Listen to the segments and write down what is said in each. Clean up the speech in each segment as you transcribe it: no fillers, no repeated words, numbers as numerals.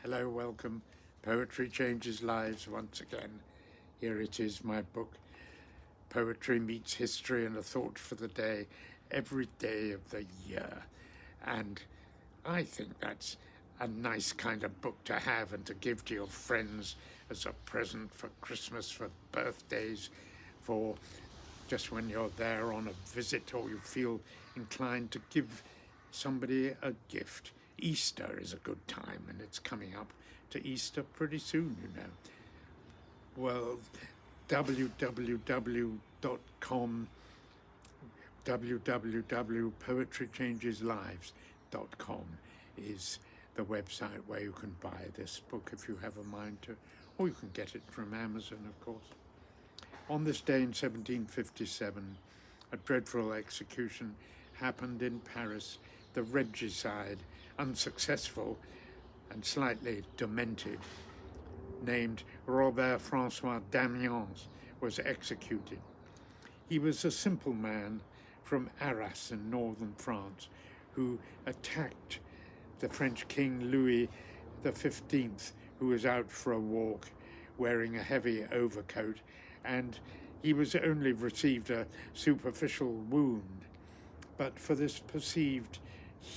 Hello, welcome. Poetry Changes Lives once again. Here it is, my book. Poetry meets history and a thought for the day, every day of the year. And I think that's a nice kind of book to have and to give to your friends as a present for Christmas, for birthdays, for just when you're there on a visit or you feel inclined to give somebody a gift. Easter is a good time, and it's coming up to Easter pretty soon, you know. Well, www.poetrychangeslives.com is the website where you can buy this book if you have a mind to, or you can get it from Amazon, of course. On this day in 1757, a dreadful execution happened in Paris. The regicide, unsuccessful and slightly demented, named Robert-François Damiens, was executed. He was a simple man from Arras in northern France who attacked the French King Louis XV, who was out for a walk wearing a heavy overcoat, and he was only received a superficial wound. But for this perceived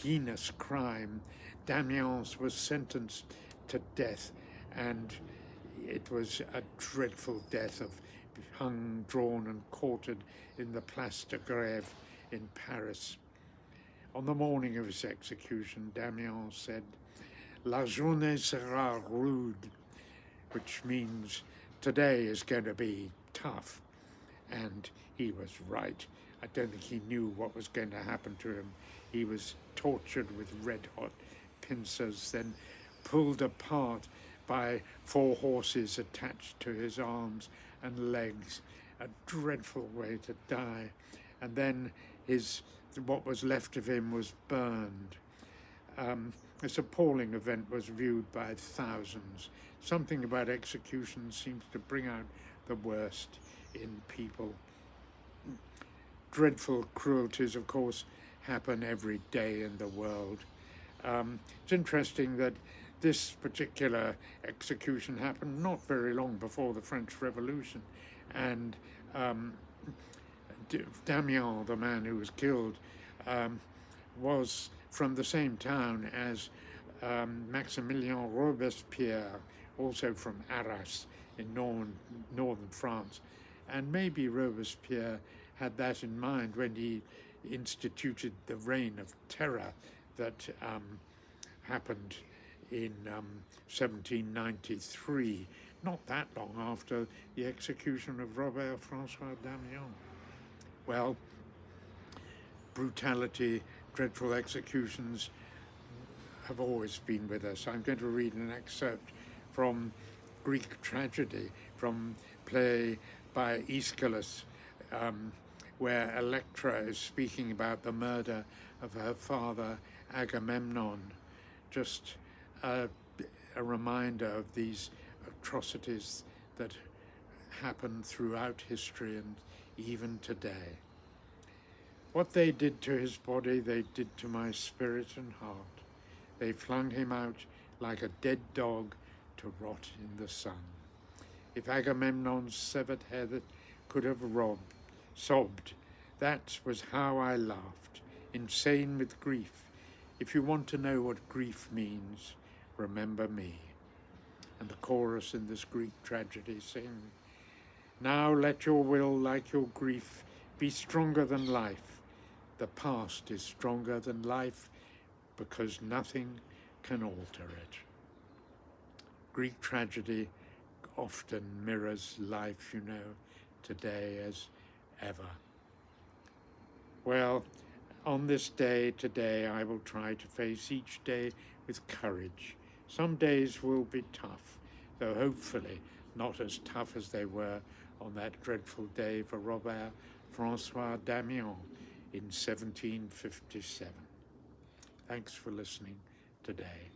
heinous crime, Damiens was sentenced to death, and it was a dreadful death of hung, drawn and quartered in the Place de Grève in Paris. On the morning of his execution, Damiens said, "La journée sera rude," which means today is going to be tough. And he was right. I don't think he knew what was going to happen to him. He was tortured with red-hot pincers, then pulled apart by 4 horses attached to his arms and legs. A dreadful way to die. And then what was left of him was burned. This appalling event was viewed by thousands. Something about execution seems to bring out the worst in people. Dreadful cruelties, of course, happen every day in the world. It's interesting that this particular execution happened not very long before the French Revolution, and Damiens, the man who was killed, was from the same town as Maximilien Robespierre, also from Arras in northern France. And maybe Robespierre had that in mind when he instituted the reign of terror that happened in 1793, not that long after the execution of Robert-François Damiens. Well, brutality, dreadful executions have always been with us. I'm going to read an excerpt from Greek tragedy, from play by Aeschylus, where Electra is speaking about the murder of her father Agamemnon. Just a reminder of these atrocities that happen throughout history and even today. What they did to his body, they did to my spirit and heart. They flung him out like a dead dog to rot in the sun. If Agamemnon's severed head could have sobbed, that was how I laughed, insane with grief. If you want to know what grief means, remember me. And the chorus in this Greek tragedy sing, "Now let your will, like your grief, be stronger than life. The past is stronger than life because nothing can alter it." Greek tragedy often mirrors life, you know, today as ever. Well, on this day today, I will try to face each day with courage. Some days will be tough, though hopefully not as tough as they were on that dreadful day for Robert-François Damiens in 1757. Thanks for listening today.